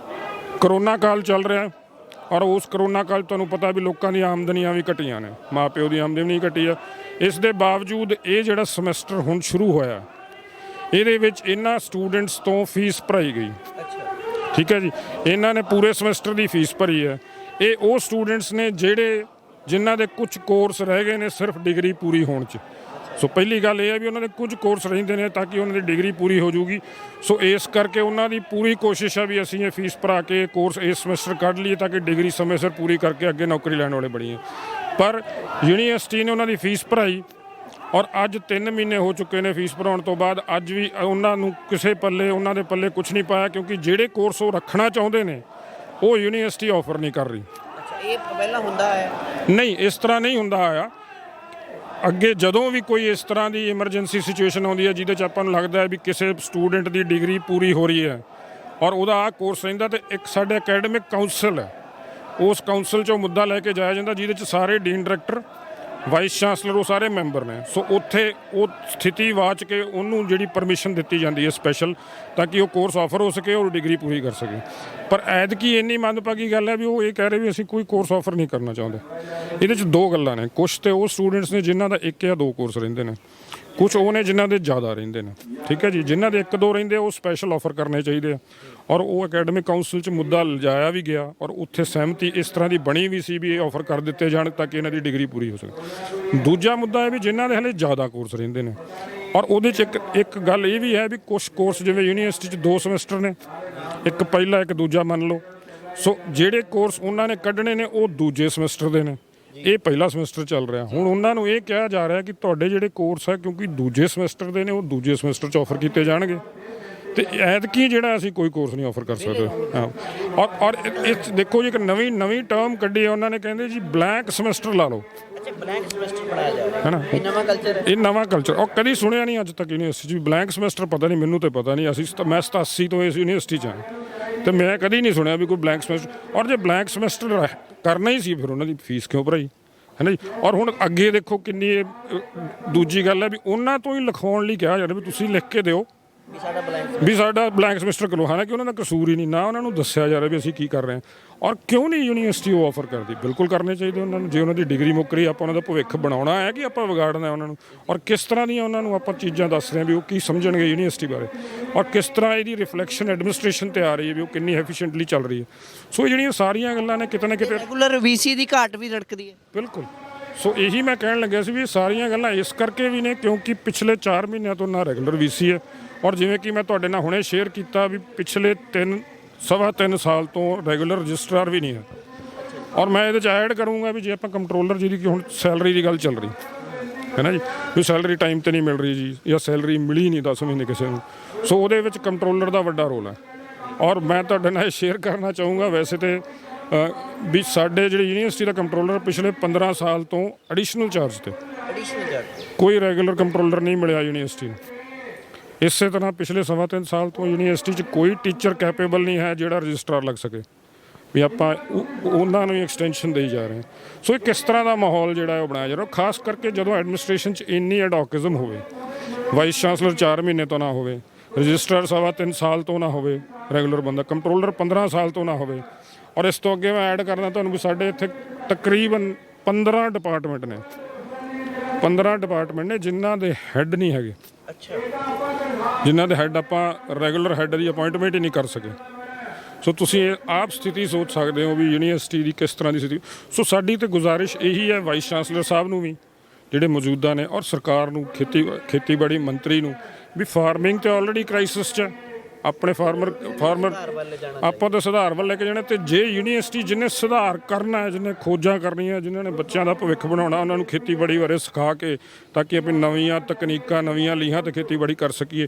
B: ਕਰੋਨਾ ਕਾਲ ਚੱਲ ਰਿਹਾ ਔਰ ਉਸ ਕਰੋਨਾ ਕਾਲ ਤੁਹਾਨੂੰ ਪਤਾ ਵੀ ਲੋਕਾਂ ਦੀਆਂ ਆਮਦਨੀਆਂ ਵੀ ਘਟੀਆਂ ਨੇ, ਮਾਂ ਪਿਓ ਦੀ ਆਮਦਨੀ ਵੀ ਘਟੀ ਆ। ਇਸ ਦੇ ਬਾਵਜੂਦ ਇਹ ਜਿਹੜਾ ਸਮੈਸਟਰ ਹੁਣ ਸ਼ੁਰੂ ਹੋਇਆ ਇਹਦੇ ਵਿੱਚ ਇਹਨਾਂ ਸਟੂਡੈਂਟਸ ਤੋਂ ਫੀਸ ਭਰਾਈ ਗਈ। ਠੀਕ ਹੈ ਜੀ, ਇਹਨਾਂ ਨੇ ਪੂਰੇ ਸਮੈਸਟਰ ਦੀ ਫੀਸ ਭਰੀ ਹੈ। ਇਹ ਉਹ ਸਟੂਡੈਂਟਸ ਨੇ ਜਿਨ੍ਹਾਂ ਦੇ ਕੁਝ ਕੋਰਸ ਰਹਿ ਗਏ ਨੇ ਸਿਰਫ ਡਿਗਰੀ ਪੂਰੀ ਹੋਣ 'ਚ। ਸੋ ਪਹਿਲੀ ਗੱਲ ਇਹ ਹੈ ਵੀ ਉਹਨਾਂ ਦੇ ਕੁਝ ਕੋਰਸ ਰਹਿੰਦੇ ਨੇ ਤਾਂ ਕਿ ਉਹਨਾਂ ਦੀ ਡਿਗਰੀ ਪੂਰੀ ਹੋ ਜਾਊਗੀ। ਸੋ ਇਸ ਕਰਕੇ ਉਹਨਾਂ ਦੀ ਪੂਰੀ ਕੋਸ਼ਿਸ਼ ਹੈ ਵੀ ਅਸੀਂ ਇਹ ਫੀਸ ਭਰਾ ਕੇ ਕੋਰਸ ਇਸ ਸਮੈਸਟਰ ਕੱਢ ਲਈਏ ਤਾਂ ਕਿ ਡਿਗਰੀ ਸਮੇਂ ਸਿਰ ਪੂਰੀ ਕਰਕੇ ਅੱਗੇ ਨੌਕਰੀ ਲੈਣ ਵਾਲੇ ਬਣੀਏ। ਪਰ ਯੂਨੀਵਰਸਿਟੀ ਨੇ ਉਹਨਾਂ ਦੀ ਫੀਸ ਭਰਾਈ ਔਰ ਅੱਜ 3 ਮਹੀਨੇ ਹੋ ਚੁੱਕੇ ਨੇ ਫੀਸ ਭਰਾਉਣ ਤੋਂ ਬਾਅਦ, ਅੱਜ ਵੀ ਉਹਨਾਂ ਨੂੰ ਉਹਨਾਂ ਦੇ ਪੱਲੇ ਕੁਝ ਨਹੀਂ ਪਾਇਆ, ਕਿਉਂਕਿ ਜਿਹੜੇ ਕੋਰਸ ਉਹ ਰੱਖਣਾ ਚਾਹੁੰਦੇ ਨੇ ਉਹ ਯੂਨੀਵਰਸਿਟੀ ਆਫਰ ਨਹੀਂ ਕਰ ਰਹੀ।
A: ਇਹ ਪਹਿਲਾਂ ਹੁੰਦਾ ਹੈ
B: ਨਹੀਂ, ਇਸ ਤਰ੍ਹਾਂ ਨਹੀਂ ਹੁੰਦਾ ਆਇਆ। ਅੱਗੇ ਜਦੋਂ ਵੀ ਕੋਈ ਇਸ ਤਰ੍ਹਾਂ ਦੀ ਐਮਰਜੈਂਸੀ ਸਿਚੁਏਸ਼ਨ ਆਉਂਦੀ ਹੈ ਜਿਹਦੇ 'ਚ ਆਪਾਂ ਨੂੰ ਲੱਗਦਾ ਹੈ ਵੀ ਕਿਸੇ ਸਟੂਡੈਂਟ ਦੀ ਡਿਗਰੀ ਪੂਰੀ ਹੋ ਰਹੀ ਹੈ ਔਰ ਉਹਦਾ ਆਹ ਕੋਰਸ ਰਹਿੰਦਾ, ਤੇ ਇੱਕ ਸਾਡੇ ਅਕੈਡਮਿਕ ਕਾਉਂਸਲ ਹੈ, ਉਸ ਕਾਉਂਸਲ 'ਚੋਂ ਮੁੱਦਾ ਲੈ ਕੇ ਜਾਇਆ ਜਾਂਦਾ ਜਿਹਦੇ 'ਚ ਸਾਰੇ ਡੀਨ ਡਾਇਰੈਕਟਰ ਵਾਈਸ ਚਾਂਸਲਰ ਉਹ ਸਾਰੇ ਮੈਂਬਰ ਨੇ। ਸੋ ਉੱਥੇ ਉਹ ਸਥਿਤੀ ਵਾਚ ਕੇ ਉਹਨੂੰ ਜਿਹੜੀ ਪਰਮਿਸ਼ਨ ਦਿੱਤੀ ਜਾਂਦੀ ਹੈ ਸਪੈਸ਼ਲ, ਤਾਂ ਕਿ ਉਹ ਕੋਰਸ ਆਫਰ ਹੋ ਸਕੇ ਔਰ ਡਿਗਰੀ ਪੂਰੀ ਕਰ ਸਕੇ। ਪਰ ਐਤਕੀ ਇੰਨੀ ਮੰਦਭਾਗੀ ਗੱਲ ਹੈ ਵੀ ਉਹ ਇਹ ਕਹਿ ਰਹੇ ਵੀ ਅਸੀਂ ਕੋਈ ਕੋਰਸ ਆਫਰ ਨਹੀਂ ਕਰਨਾ ਚਾਹੁੰਦੇ। ਇਹਦੇ 'ਚ 2 ਗੱਲਾਂ ਨੇ, ਕੁਛ ਤੇ ਉਹ ਸਟੂਡੈਂਟਸ ਨੇ ਜਿਨ੍ਹਾਂ ਦਾ 1 ਜਾਂ 2 ਕੋਰਸ ਰਹਿੰਦੇ ਨੇ, ਕੁਛ ਉਹ ਨੇ ਜਿਨ੍ਹਾਂ ਦੇ ਜ਼ਿਆਦਾ ਰਹਿੰਦੇ ਨੇ। ਠੀਕ ਹੈ ਜੀ, ਜਿਨ੍ਹਾਂ ਦੇ 1-2 ਰਹਿੰਦੇ ਉਹ ਸਪੈਸ਼ਲ ਆਫਰ ਕਰਨੇ ਚਾਹੀਦੇ ਆ ਔਰ ਉਹ ਅਕੈਡਮਿਕ ਕਾਉਂਸਲ 'ਚ ਮੁੱਦਾ ਲਿਜਾਇਆ ਵੀ ਗਿਆ ਔਰ ਉੱਥੇ ਸਹਿਮਤੀ ਇਸ ਤਰ੍ਹਾਂ ਦੀ ਬਣੀ ਵੀ ਸੀ ਵੀ ਇਹ ਆਫਰ ਕਰ ਦਿੱਤੇ ਜਾਣ ਤਾਂ ਕਿ ਇਹਨਾਂ ਦੀ ਡਿਗਰੀ ਪੂਰੀ ਹੋ ਸਕੇ। ਦੂਜਾ ਮੁੱਦਾ ਹੈ ਵੀ ਜਿਨ੍ਹਾਂ ਦੇ ਹਲੇ ਜ਼ਿਆਦਾ ਕੋਰਸ ਰਹਿੰਦੇ ਨੇ ਔਰ ਉਹਦੇ 'ਚ ਇੱਕ ਗੱਲ ਇਹ ਵੀ ਹੈ ਵੀ ਕੁਛ ਕੋਰਸ ਜਿਵੇਂ ਯੂਨੀਵਰਸਿਟੀ 'ਚ 2 ਸਮੈਸਟਰ ਨੇ, ਇੱਕ ਪਹਿਲਾ ਇੱਕ ਦੂਜਾ ਮੰਨ ਲਓ। ਸੋ ਜਿਹੜੇ ਕੋਰਸ ਉਹਨਾਂ ਨੇ ਕੱਢਣੇ ਨੇ ਉਹ ਦੂਜੇ ਸਮੈਸਟਰ ਦੇ ਨੇ, ਇਹ ਪਹਿਲਾ ਸਮੈਸਟਰ ਚੱਲ ਰਿਹਾ। ਹੁਣ ਉਹਨਾਂ ਨੂੰ ਇਹ ਕਿਹਾ ਜਾ ਰਿਹਾ ਕਿ ਤੁਹਾਡੇ ਜਿਹੜੇ ਕੋਰਸ ਹੈ ਕਿਉਂਕਿ ਦੂਜੇ ਸਮੈਸਟਰ ਦੇ ਨੇ ਉਹ ਦੂਜੇ ਸਮੈਸਟਰ 'ਚ ਆਫਰ ਕੀਤੇ ਜਾਣਗੇ, ਤੇ ਐਤਕੀ ਜਿਹੜਾ ਅਸੀਂ ਕੋਈ ਕੋਰਸ ਨਹੀਂ ਆਫਰ ਕਰ ਸਕਦੇ। ਹਾਂ, ਔਰ ਇਸ ਦੇਖੋ ਜੀ ਇੱਕ ਨਵੀਂ ਟਰਮ ਕੱਢੀ ਹੈ ਉਹਨਾਂ ਨੇ, ਕਹਿੰਦੇ ਜੀ ਬਲੈਂਕ ਸਮੈਸਟਰ ਲਾ ਲਓ।
A: ਬਲੈਂਕ ਸਮੈਸਟਰ ਪੜਾਇਆ ਜਾ ਰਿਹਾ
B: ਹੈ ਨਾ,
A: ਇਹ ਨਵਾਂ ਕਲਚਰ ਹੈ।
B: ਇਹ ਨਵਾਂ ਕਲਚਰ ਔਰ ਕਦੀ ਸੁਣਿਆ ਨਹੀਂ ਅੱਜ ਤੱਕ ਯੂਨੀਵਰਸਿਟੀ 'ਚ ਵੀ ਬਲੈਂਕ ਸਮੈਸਟਰ। ਪਤਾ ਨਹੀਂ, ਮੈਨੂੰ ਤਾਂ ਪਤਾ ਨਹੀਂ, ਮੈਂ 87 ਤੋਂ ਇਸ ਯੂਨੀਵਰਸਿਟੀ 'ਚ ਹਾਂ ਤੇ ਮੈਂ ਕਦੀ ਨਹੀਂ ਸੁਣਿਆ ਵੀ ਕੋਈ ਬਲੈਂਕ ਸਮੈਸਟਰ। ਔਰ ਜੇ ਬਲੈਂਕ ਸਮੈਸਟਰ ਕਰਨਾ ਹੀ ਸੀ ਫਿਰ ਉਹਨਾਂ ਦੀ ਫੀਸ ਕਿਉਂ ਭਰਾਈ, ਹੈ ਨਾ ਜੀ। ਔਰ ਹੁਣ ਅੱਗੇ ਦੇਖੋ ਕਿੰਨੀ ਦੂਜੀ ਗੱਲ ਹੈ ਵੀ ਉਹਨਾਂ ਤੋਂ ਹੀ ਲਿਖਵਾਉਣ ਲਈ ਕਿਹਾ ਜਾ ਰਿਹਾ ਵੀ ਤੁਸੀਂ ਲਿਖ ਕੇ ਦਿਓ ਵੀ ਸਾਡਾ ਬਲੈਂਕ ਸਮੈਸਟਰ ਕਰੋ, ਹਾਲਾਂਕਿ ਉਹਨਾਂ ਦਾ ਕਸੂਰ ਹੀ ਨਹੀਂ, ਨਾ ਉਹਨਾਂ ਨੂੰ ਦੱਸਿਆ ਜਾ ਰਿਹਾ ਵੀ ਅਸੀਂ ਕੀ ਕਰ ਰਹੇ ਹਾਂ। ਔਰ ਕਿਉਂ ਨਹੀਂ ਯੂਨੀਵਰਸਿਟੀ ਉਹ ਆਫਰ ਕਰਦੀ? ਬਿਲਕੁਲ ਕਰਨੇ ਚਾਹੀਦੇ ਉਹਨਾਂ ਨੂੰ। ਜੇ ਉਹਨਾਂ ਦੀ ਡਿਗਰੀ ਮੁੱਕ ਰਹੀ, ਆਪਾਂ ਉਹਨਾਂ ਦਾ ਭਵਿੱਖ ਬਣਾਉਣਾ ਹੈ ਕਿ ਆਪਾਂ ਵਿਗਾੜਨਾ ਉਹਨਾਂ ਨੂੰ? ਔਰ ਕਿਸ ਤਰ੍ਹਾਂ ਦੀਆਂ ਉਹਨਾਂ ਨੂੰ ਆਪਾਂ ਚੀਜ਼ਾਂ ਦੱਸ ਰਹੇ ਹਾਂ ਵੀ ਉਹ ਕੀ ਸਮਝਣਗੇ ਯੂਨੀਵਰਸਿਟੀ ਬਾਰੇ, ਔਰ ਕਿਸ ਤਰ੍ਹਾਂ ਇਹਦੀ ਰਿਫਲੈਕਸ਼ਨ ਐਡਮਿਨਿਸਟ੍ਰੇਸ਼ਨ ਤੇ ਆ ਰਹੀ ਹੈ ਵੀ ਉਹ ਕਿੰਨੀ ਐਫੀਸ਼ੀਐਂਟਲੀ ਚੱਲ ਰਹੀ ਹੈ। ਸੋ ਇਹ ਜਿਹੜੀਆਂ ਸਾਰੀਆਂ ਗੱਲਾਂ ਨੇ ਕਿਤੇ ਨਾ ਕਿਤੇ
A: ਰੈਗੂਲਰ ਵੀਸੀ ਦੀ ਘਾਟ ਵੀ ਰੜਕਦੀ ਹੈ।
B: ਬਿਲਕੁਲ। ਸੋ ਇਹੀ ਮੈਂ ਕਹਿਣ ਲੱਗਿਆ ਸੀ ਵੀ ਇਹ ਸਾਰੀਆਂ ਗੱਲਾਂ ਇਸ ਕਰਕੇ ਵੀ ਨੇ ਕਿਉਂਕਿ ਪਿਛਲੇ 4 ਮਹੀਨਿਆਂ ਤੋਂ ਨਾ ਰੈਗੂਲਰ ਵੀਸੀ ਹੈ, ਔਰ ਜਿਵੇਂ ਕਿ ਮੈਂ ਤੁਹਾਡੇ ਨਾਲ ਹੁਣੇ ਸ਼ੇਅਰ ਕੀਤਾ ਵੀ ਪਿਛਲੇ 3.25 ਸਾਲ ਤੋਂ ਰੈਗੂਲਰ ਰਜਿਸਟਰਾਰ ਵੀ ਨਹੀਂ ਹੈ। ਔਰ ਮੈਂ ਇਹਦੇ 'ਚ ਐਡ ਕਰੂੰਗਾ ਵੀ ਜੇ ਆਪਾਂ ਕੰਟਰੋਲਰ ਜਿਹਦੀ ਕਿ ਹੁਣ ਸੈਲਰੀ ਦੀ ਗੱਲ ਚੱਲ ਰਹੀ ਹੈ ਨਾ ਜੀ, ਵੀ ਸੈਲਰੀ ਟਾਈਮ ਤੇ ਨਹੀਂ ਮਿਲ ਰਹੀ ਜੀ, ਜਾਂ ਸੈਲਰੀ ਮਿਲੀ ਨਹੀਂ 10 ਮਹੀਨੇ ਕਿਸੇ ਨੂੰ, ਸੋ ਉਹਦੇ ਵਿੱਚ ਕੰਟਰੋਲਰ ਦਾ ਵੱਡਾ ਰੋਲ ਹੈ। ਔਰ ਮੈਂ ਤੁਹਾਡੇ ਨਾਲ ਸ਼ੇਅਰ ਕਰਨਾ ਚਾਹੂੰਗਾ ਵੈਸੇ ਤੇ ਵੀ ਸਾਡੇ ਜਿਹੜੇ ਯੂਨੀਵਰਸਿਟੀ ਦਾ ਕੰਟਰੋਲਰ ਪਿਛਲੇ 15 ਸਾਲ ਤੋਂ ਐਡੀਸ਼ਨਲ ਚਾਰਜ ਤੇ, ਕੋਈ ਰੈਗੂਲਰ ਕੰਟਰੋਲਰ ਨਹੀਂ ਮਿਲਿਆ ਯੂਨੀਵਰਸਿਟੀ ਨੂੰ। ਇਸੇ ਤਰ੍ਹਾਂ ਪਿਛਲੇ 3.25 ਸਾਲ ਤੋਂ ਯੂਨੀਵਰਸਿਟੀ 'ਚ ਕੋਈ ਟੀਚਰ ਕੈਪੇਬਲ ਨਹੀਂ ਹੈ ਜਿਹੜਾ ਰਜਿਸਟਰਾਰ ਲੱਗ ਸਕੇ, ਵੀ ਆਪਾਂ ਉਹਨਾਂ ਨੂੰ ਐਕਸਟੈਂਸ਼ਨ ਦੇਈ ਜਾ ਰਹੇ ਹਾਂ। ਸੋ ਇਹ ਕਿਸ ਤਰ੍ਹਾਂ ਦਾ ਮਾਹੌਲ ਜਿਹੜਾ ਹੈ ਉਹ ਬਣਾਇਆ ਜਾ ਰਿਹਾ, ਖਾਸ ਕਰਕੇ ਜਦੋਂ ਐਡਮਿਨਿਸਟ੍ਰੇਸ਼ਨ 'ਚ ਇੰਨੀ ਐਡੋਕਿਜ਼ਮ ਹੋਵੇ, ਵਾਈਸ ਚਾਂਸਲਰ 4 ਮਹੀਨੇ ਤੋਂ ਨਾ ਹੋਵੇ, ਰਜਿਸਟਰਾਰ 3.25 ਸਾਲ ਤੋਂ ਨਾ ਹੋਵੇ ਰੈਗੂਲਰ ਬੰਦਾ, ਕੰਟਰੋਲਰ 15 ਸਾਲ ਤੋਂ ਨਾ ਹੋਵੇ। ਔਰ ਇਸ ਤੋਂ ਅੱਗੇ ਮੈਂ ਐਡ ਕਰਨਾ ਤੁਹਾਨੂੰ ਵੀ ਸਾਡੇ ਇੱਥੇ ਤਕਰੀਬਨ 15 ਡਿਪਾਰਟਮੈਂਟ ਨੇ, 15 ਡਿਪਾਰਟਮੈਂਟ ਨੇ ਜਿਨ੍ਹਾਂ ਦੇ ਹੈੱਡ ਨਹੀਂ ਹੈਗੇ। ਜਿਨ੍ਹਾਂ ਦੇ ਹੈੱਡ ਆਪਾਂ ਰੈਗੂਲਰ ਹੈੱਡ ਦੀ ਅਪਾਇੰਟਮੈਂਟ ਹੀ ਨਹੀਂ ਕਰ ਸਕੇ। ਸੋ ਤੁਸੀਂ ਇਹ ਆਪ ਸਥਿਤੀ ਸੋਚ ਸਕਦੇ ਹੋ ਵੀ ਯੂਨੀਵਰਸਿਟੀ ਦੀ ਕਿਸ ਤਰ੍ਹਾਂ ਦੀ ਸਥਿਤੀ। ਸੋ ਸਾਡੀ ਤੇ ਗੁਜ਼ਾਰਿਸ਼ ਇਹੀ ਹੈ ਵਾਈਸ ਚਾਂਸਲਰ ਸਾਹਿਬ ਨੂੰ ਵੀ ਜਿਹੜੇ ਮੌਜੂਦਾ ਨੇ, ਔਰ ਸਰਕਾਰ ਨੂੰ, ਖੇਤੀਬਾੜੀ ਮੰਤਰੀ ਨੂੰ, ਵੀ ਫਾਰਮਿੰਗ ਤੇ ਆਲਰੇਡੀ ਕ੍ਰਾਈਸਿਸ 'ਚ ਆਪਣੇ ਫਾਰਮਰ ਆਪਾਂ ਤਾਂ ਸੁਧਾਰ ਵੱਲ ਲੈ ਕੇ ਜਾਣਾ। ਤੇ ਜੇ ਯੂਨੀਵਰਸਿਟੀ ਜਿਹਨੇ ਸੁਧਾਰ ਕਰਨਾ ਹੈ, ਜਿਹਨੇ ਖੋਜਾਂ ਕਰਨੀਆਂ, ਜਿਨ੍ਹਾਂ ਨੇ ਬੱਚਿਆਂ ਦਾ ਭਵਿੱਖ ਬਣਾਉਣਾ, ਉਹਨਾਂ ਨੂੰ ਖੇਤੀਬਾੜੀ ਬਾਰੇ ਸਿਖਾ ਕੇ ਤਾਂ ਕਿ ਆਪਣੀ ਨਵੀਆਂ ਤਕਨੀਕਾਂ, ਨਵੀਆਂ ਲੀਹਾਂ ਤੇ ਖੇਤੀਬਾੜੀ ਕਰ ਸਕੀਏ।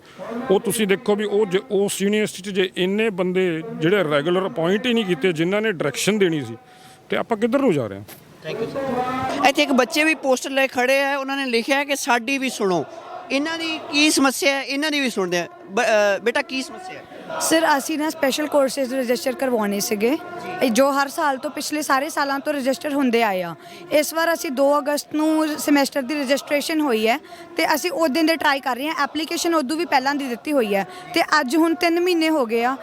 B: ਉਹ ਤੁਸੀਂ ਦੇਖੋ ਵੀ ਉਹ ਉਸ ਯੂਨੀਵਰਸਿਟੀ 'ਚ ਜੇ ਇੰਨੇ ਬੰਦੇ ਜਿਹੜੇ ਰੈਗੂਲਰ ਅਪਾਇੰਟ ਹੀ ਨਹੀਂ ਕੀਤੇ, ਜਿਨ੍ਹਾਂ ਨੇ ਡਾਇਰੈਕਸ਼ਨ ਦੇਣੀ ਸੀ, ਤੇ ਆਪਾਂ ਕਿੱਧਰ ਨੂੰ ਜਾ ਰਹੇ ਹਾਂ?
A: Thank you sir. ਇੱਥੇ ਇੱਕ ਬੱਚੇ ਵੀ ਪੋਸਟਰ ਲੈ ਖੜੇ ਆ, ਉਹਨਾਂ ਨੇ ਲਿਖਿਆ ਕਿ ਸਾਡੀ ਵੀ ਸੁਣੋ। ਇਹਨਾਂ ਦੀ ਕੀ ਸਮੱਸਿਆ ਹੈ, ਇਹਨਾਂ ਦੀ ਵੀ ਸੁਣਦੇ ਆ। ਬੇਟਾ ਕੀ ਸਮੱਸਿਆ ਹੈ?
C: ਸਰ ਅਸੀਂ ਨਾ ਸਪੈਸ਼ਲ ਕੋਰਸਿਸ ਰਜਿਸਟਰ ਕਰਵਾਉਣੇ ਸੀਗੇ, ਜੋ ਹਰ ਸਾਲ ਤੋਂ ਪਿਛਲੇ ਸਾਰੇ ਸਾਲਾਂ ਤੋਂ ਰਜਿਸਟਰ ਹੁੰਦੇ ਆਏ ਆ। ਇਸ ਵਾਰ ਅਸੀਂ 2 ਅਗਸਤ ਨੂੰ ਸਮੈਸਟਰ ਦੀ ਰਜਿਸਟ੍ਰੇਸ਼ਨ ਹੋਈ ਹੈ ਤੇ ਅਸੀਂ ਉਸ ਦਿਨ ਦੇ ਟਰਾਈ ਕਰ ਰਹੇ ਹਾਂ। ਐਪਲੀਕੇਸ਼ਨ ਉਦੋਂ ਵੀ ਪਹਿਲਾਂ ਦੀ ਦਿੱਤੀ ਹੋਈ ਹੈ ਤੇ ਅੱਜ ਹੁਣ 3 ਮਹੀਨੇ ਹੋ ਗਏ ਆ,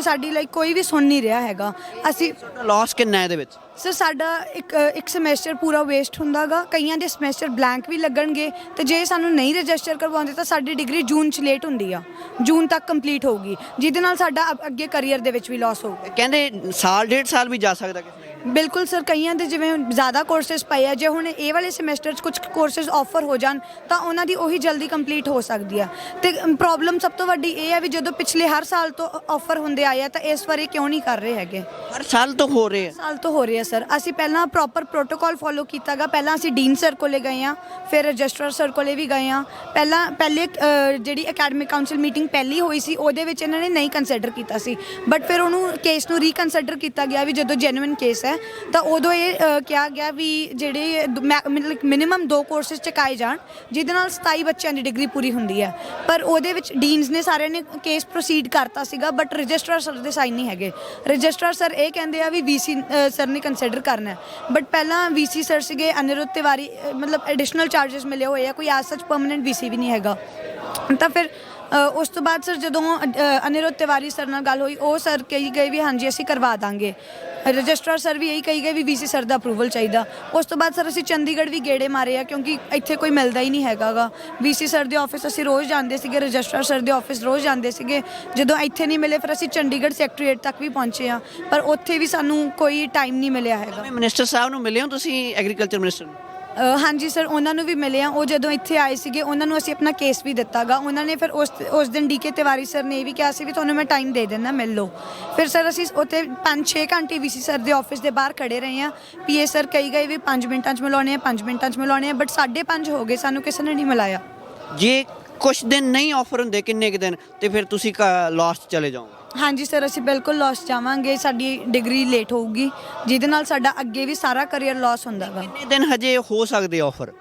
C: ਸਾਡੀ ਲਈ ਕੋਈ ਵੀ ਸੁਣ ਨਹੀਂ ਰਿਹਾ ਹੈਗਾ। ਅਸੀਂ
A: ਲਾਸ ਕਿੰਨਾ ਇਹਦੇ ਵਿੱਚ?
C: ਸਰ ਸਾਡਾ ਇੱਕ ਸਮੈਸਟਰ ਪੂਰਾ ਵੇਸਟ ਹੁੰਦਾਗਾ, ਕਈਆਂ ਦੇ ਸਮੈਸਟਰ ਬਲੈਂਕ ਵੀ ਲੱਗਣਗੇ ਤੇ ਜੇ ਸਾਨੂੰ ਨਹੀਂ ਰਜਿਸਟਰ ਕਰਵਾਉਂਦੇ ਤਾਂ ਸਾਡੀ ਡਿਗਰੀ ਜੂਨ 'ਚ ਲੇਟ ਹੁੰਦੀ ਆ, ਜੂਨ ਤੱਕ ਕੰਪਲੀਟ ਹੋਊਗੀ, ਜਿਹਦੇ ਨਾਲ ਸਾਡਾ ਅੱਗੇ ਕਰੀਅਰ ਦੇ ਵਿੱਚ ਵੀ ਲਾਸ ਹੋਊਗਾ।
A: ਕਹਿੰਦੇ ਸਾਲ 1.5 ਸਾਲ ਵੀ ਜਾ ਸਕਦਾ ਕਿਸੇ ਨੇ।
C: ਬਿਲਕੁਲ ਸਰ, ਕਈਆਂ ਦੇ ਜਿਵੇਂ ਜ਼ਿਆਦਾ ਕੋਰਸਿਸ ਪਏ ਆ, ਜੇ ਹੁਣ ਇਹ ਵਾਲੇ ਸਮੈਸਟਰ 'ਚ ਕੁਝ ਕੋਰਸਿਸ ਆਫਰ ਹੋ ਜਾਣ ਤਾਂ ਉਹਨਾਂ ਦੀ ਉਹੀ ਜਲਦੀ ਕੰਪਲੀਟ ਹੋ ਸਕਦੀ ਆ। ਤੇ ਪ੍ਰੋਬਲਮ ਸਭ ਤੋਂ ਵੱਡੀ ਇਹ ਹੈ ਵੀ ਜਦੋਂ ਪਿਛਲੇ ਹਰ ਸਾਲ ਤੋਂ ਆਫਰ ਹੁੰਦੇ ਆਏ ਆ ਤਾਂ ਇਸ ਵਾਰੀ ਕਿਉਂ ਨਹੀਂ ਕਰ ਰਹੇ ਹੈਗੇ?
A: ਹਰ ਸਾਲ ਤੋਂ ਹੋ ਰਹੇ ਆ।
C: ਸਾਲ ਤੋਂ ਹੋ ਰਹੇ ਆ ਸਰ। ਅਸੀਂ ਪਹਿਲਾਂ ਪ੍ਰੋਪਰ ਪ੍ਰੋਟੋਕਾਲ ਫੋਲੋ ਕੀਤਾਗਾ। ਪਹਿਲਾਂ ਅਸੀਂ ਡੀਨ ਸਰ ਕੋਲੇ ਗਏ ਆ, ਫਿਰ ਰਜਿਸਟਰਾਰ ਸਰ ਕੋਲੇ ਵੀ ਗਏ ਆ। ਪਹਿਲੇ ਜਿਹੜੀ ਅਕੈਡਮਿਕ ਕਾਉਂਸਲ ਮੀਟਿੰਗ ਪਹਿਲੀ ਹੋਈ ਸੀ ਉਹਦੇ ਵਿੱਚ ਇਹਨਾਂ ਨੇ ਨਹੀਂ ਕੰਸੀਡਰ ਕੀਤਾ ਸੀ, ਬਟ ਫਿਰ ਉਹਨੂੰ ਕੇਸ ਨੂੰ ਰੀਕਨਸੀਡਰ ਕੀਤਾ ਗਿਆ ਵੀ ਜਦੋਂ ਜੈਨੂਇਨ ਕੇਸ ਹੈ ਤਾਂ ਉਦੋਂ ਇਹ ਕਿਹਾ ਗਿਆ ਵੀ ਜਿਹੜੇ ਮਤਲਬ ਮਿਨੀਮਮ 2 ਕੋਰਸਿਸ ਚੁਕਾਏ ਜਾਣ ਜਿਹਦੇ ਨਾਲ 27 ਬੱਚਿਆਂ ਦੀ ਡਿਗਰੀ ਪੂਰੀ ਹੁੰਦੀ ਹੈ। ਪਰ ਉਹਦੇ ਵਿੱਚ ਡੀਨਸ ਨੇ ਸਾਰਿਆਂ ਨੇ ਕੇਸ ਪ੍ਰੋਸੀਡ ਕਰਤਾ ਸੀਗਾ, ਬਟ ਰਜਿਸਟਰਾਰ ਸਰ ਦੇ ਸਾਈਨ ਨਹੀਂ ਹੈਗੇ। ਰਜਿਸਟਰਾਰ ਸਰ ਇਹ ਕਹਿੰਦੇ ਆ ਵੀ ਵੀਸੀ ਸਰ ਨੇ ਕੰਸੀਡਰ ਕਰਨਾ, ਬਟ ਪਹਿਲਾਂ ਵੀਸੀ ਸਰ ਸੀਗੇ ਅਨਿਰੁੱਧ ਤਿਵਾਰੀ, ਮਤਲਬ ਐਡੀਸ਼ਨਲ ਚਾਰजेस ਮਿਲੇ ਹੋਏ ਆ, ਕੋਈ ਐਜ਼ ਸੱਚ ਪਰਮਨੈਂਟ ਵੀਸੀ ਵੀ ਨਹੀਂ ਹੈਗਾ। ਤਾਂ ਫਿਰ ਉਸ ਤੋਂ ਬਾਅਦ ਸਰ ਜਦੋਂ ਅਨਿਰੁੱਧ ਤਿਵਾਰੀ ਸਰ ਨਾਲ ਗੱਲ ਹੋਈ, ਉਹ ਸਰ ਕਹੀ ਗਏ ਵੀ ਹਾਂਜੀ ਅਸੀਂ ਕਰਵਾ ਦਾਂਗੇ। ਰਜਿਸਟਰਾਰ ਸਰ ਵੀ ਇਹੀ ਕਹੀ ਗਏ ਵੀ ਵੀਸੀ ਸਰ ਦਾ ਅਪਰੂਵਲ ਚਾਹੀਦਾ। ਉਸ ਤੋਂ ਬਾਅਦ ਸਰ ਅਸੀਂ ਚੰਡੀਗੜ੍ਹ ਵੀ ਗੇੜੇ ਮਾਰੇ ਆ ਕਿਉਂਕਿ ਇੱਥੇ ਕੋਈ ਮਿਲਦਾ ਹੀ ਨਹੀਂ ਹੈਗਾ ਗਾ। ਵੀਸੀ ਸਰ ਦੇ ਆਫਿਸ ਅਸੀਂ ਰੋਜ਼ ਜਾਂਦੇ ਸੀਗੇ, ਰਜਿਸਟਰਾਰ ਸਰ ਦੇ ਆਫਿਸ ਰੋਜ਼ ਜਾਂਦੇ ਸੀਗੇ। ਜਦੋਂ ਇੱਥੇ ਨਹੀਂ ਮਿਲੇ ਫਿਰ ਅਸੀਂ ਚੰਡੀਗੜ੍ਹ ਸੈਕਟਰੀਏਟ ਤੱਕ ਵੀ ਪਹੁੰਚੇ ਆ, ਪਰ ਉੱਥੇ ਵੀ ਸਾਨੂੰ ਕੋਈ ਟਾਈਮ ਨਹੀਂ ਮਿਲਿਆ ਹੈਗਾ।
A: ਮਿਨਿਸਟਰ ਸਾਹਿਬ ਨੂੰ ਮਿਲੇ ਹੋ ਤੁਸੀਂ, ਐਗਰੀਕਲਚਰ ਮਿਨਿਸਟਰ ਨੂੰ?
C: ਹਾਂਜੀ ਸਰ, ਉਹਨਾਂ ਨੂੰ ਵੀ ਮਿਲੇ ਆ। ਉਹ ਜਦੋਂ ਇੱਥੇ ਆਏ ਸੀਗੇ ਉਹਨਾਂ ਨੂੰ ਅਸੀਂ ਆਪਣਾ ਕੇਸ ਵੀ ਦਿੱਤਾ ਗਾ। ਉਹਨਾਂ ਨੇ ਫਿਰ ਉਸ ਦਿਨ ਡੀਕੇ ਤਿਵਾਰੀ ਸਰ ਨੇ ਇਹ ਵੀ ਕਿਹਾ ਸੀ ਵੀ ਤੁਹਾਨੂੰ ਮੈਂ ਟਾਈਮ ਦੇ ਦਿੰਦਾ, ਮਿਲ ਲਓ। ਫਿਰ ਸਰ ਅਸੀਂ ਉੱਥੇ 5-6 ਘੰਟੇ ਵੀਸੀ ਸਰ ਦੇ ਆਫਿਸ ਦੇ ਬਾਹਰ ਖੜੇ ਰਹੇ ਆ। ਪੀਏ ਸਰ ਕਹੀ ਗਏ ਵੀ 5 ਮਿੰਟਾਂ 'ਚ ਮਿਲਾਉਣੇ ਆ, 5 ਮਿੰਟਾਂ 'ਚ ਮਿਲਾਉਣੇ ਆ, ਬਟ 5:30 ਹੋ ਗਏ, ਸਾਨੂੰ ਕਿਸੇ ਨੇ ਨਹੀਂ ਮਿਲਾਇਆ।
A: ਜੇ ਕੁਛ ਦਿਨ ਨਹੀਂ ਆਫਰ ਹੁੰਦੇ, ਕਿੰਨੇ ਕੁ ਦਿਨ, ਤੇ ਫਿਰ ਤੁਸੀਂ ਲਾਸਟ ਚਲੇ ਜਾਓਗੇ?
C: ਹਾਂਜੀ ਸਰ, ਅਸੀਂ ਬਿਲਕੁਲ ਲਾਸ ਜਾਵਾਂਗੇ। ਸਾਡੀ ਡਿਗਰੀ ਲੇਟ ਹੋਊਗੀ ਜਿਹਦੇ ਨਾਲ ਸਾਡਾ ਅੱਗੇ ਵੀ ਸਾਰਾ ਕਰੀਅਰ ਲਾਸ ਹੁੰਦਾ ਗਾ।
A: ਕਿੰਨੇ ਦਿਨ ਹਜੇ ਹੋ ਸਕਦੇ ਆਫਰ?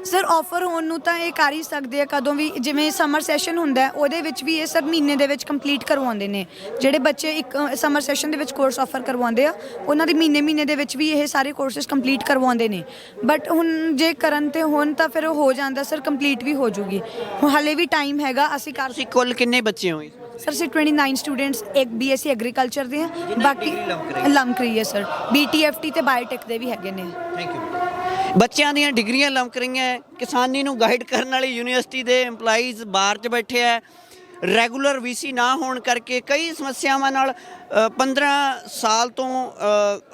C: ਸਰ ਆਫਰ ਹੋਣ ਨੂੰ ਤਾਂ ਇਹ ਕਰ ਹੀ ਸਕਦੇ ਆ ਕਦੋਂ ਵੀ, ਜਿਵੇਂ ਸਮਰ ਸੈਸ਼ਨ ਹੁੰਦਾ ਹੈ, ਉਹਦੇ ਵਿੱਚ ਵੀ ਇਹ ਸਰ ਮਹੀਨੇ ਦੇ ਵਿੱਚ ਕੰਪਲੀਟ ਕਰਵਾਉਂਦੇ ਨੇ। ਜਿਹੜੇ ਬੱਚੇ ਇੱਕ ਸਮਰ ਸੈਸ਼ਨ ਦੇ ਵਿੱਚ ਕੋਰਸ ਆਫਰ ਕਰਵਾਉਂਦੇ ਆ, ਉਹਨਾਂ ਦੀ ਮਹੀਨੇ ਦੇ ਵਿੱਚ ਵੀ ਇਹ ਸਾਰੇ ਕੋਰਸਿਸ ਕੰਪਲੀਟ ਕਰਵਾਉਂਦੇ ਨੇ। ਬਟ ਹੁਣ ਜੇ ਕਰਨ ਤੇ ਹੋਣ ਤਾਂ ਫਿਰ ਉਹ ਹੋ ਜਾਂਦਾ ਸਰ, ਕੰਪਲੀਟ ਵੀ ਹੋ ਜੂਗੀ। ਹਾਲੇ ਵੀ ਟਾਈਮ ਹੈਗਾ, ਅਸੀਂ ਕਰ
A: ਤੁਸੀਂ ਕੁੱਲ ਕਿੰਨੇ ਬੱਚੇ ਹੋ?
C: ਸਰ ਅਸੀਂ 29 ਸਟੂਡੈਂਟਸ, ਇੱਕ BSc ਐਗਰੀਕਲਚਰ ਦੇ ਆ, ਬਾਕੀ ਲਮਕ ਰਹੀ ਹੈ ਸਰ, BTFT ਤੇ ਬਾਇਓਟੈਕ ਦੇ ਵੀ ਹੈਗੇ ਨੇ।
A: Thank you. ਬੱਚਿਆਂ ਦੀਆਂ ਡਿਗਰੀਆਂ ਲਮਕ ਰਹੀਆਂ, ਕਿਸਾਨੀ ਨੂੰ ਗਾਈਡ ਕਰਨ ਵਾਲੀ ਯੂਨੀਵਰਸਿਟੀ ਦੇ EMPLOYEES ਬਾਹਰ 'ਚ ਬੈਠੇ ਆ। ਰੈਗੂਲਰ VC ਨਾ ਹੋਣ ਕਰਕੇ ਕਈ ਸਮੱਸਿਆਵਾਂ ਨਾਲ 15 ਸਾਲ ਤੋਂ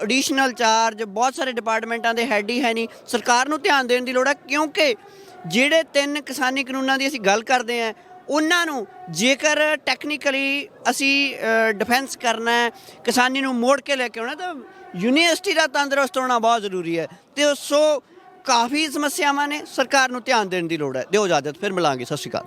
A: ਐਡੀਸ਼ਨਲ ਚਾਰਜ, ਬਹੁਤ ਸਾਰੇ ਡਿਪਾਰਟਮੈਂਟਾਂ ਦੇ ਹੈਡ ਹੀ ਹੈ ਨਹੀਂ। ਸਰਕਾਰ ਨੂੰ ਧਿਆਨ ਦੇਣ ਦੀ ਲੋੜ ਹੈ, ਕਿਉਂਕਿ ਜਿਹੜੇ 3 ਕਿਸਾਨੀ ਕਾਨੂੰਨਾਂ ਦੀ ਅਸੀਂ ਗੱਲ ਕਰਦੇ ਹਾਂ, ਉਹਨਾਂ ਨੂੰ ਜੇਕਰ ਟੈਕਨੀਕਲੀ ਅਸੀਂ ਡਿਫੈਂਸ ਕਰਨਾ ਹੈ, ਕਿਸਾਨੀ ਨੂੰ ਮੋੜ ਕੇ ਲੈ ਕੇ ਆਉਣਾ, ਤਾਂ ਯੂਨੀਵਰਸਿਟੀ ਦਾ ਤੰਦਰੁਸਤ ਹੋਣਾ ਬਹੁਤ ਜ਼ਰੂਰੀ ਹੈ। ਤੇ ਸੋ ਕਾਫੀ ਸਮੱਸਿਆਵਾਂ ਨੇ, ਸਰਕਾਰ ਨੂੰ ਧਿਆਨ ਦੇਣ ਦੀ ਲੋੜ ਹੈ। ਦਿਓ ਇਜਾਜ਼ਤ, ਫਿਰ ਮਿਲਾਂਗੇ। ਸਤਿ ਸ਼੍ਰੀ ਅਕਾਲ।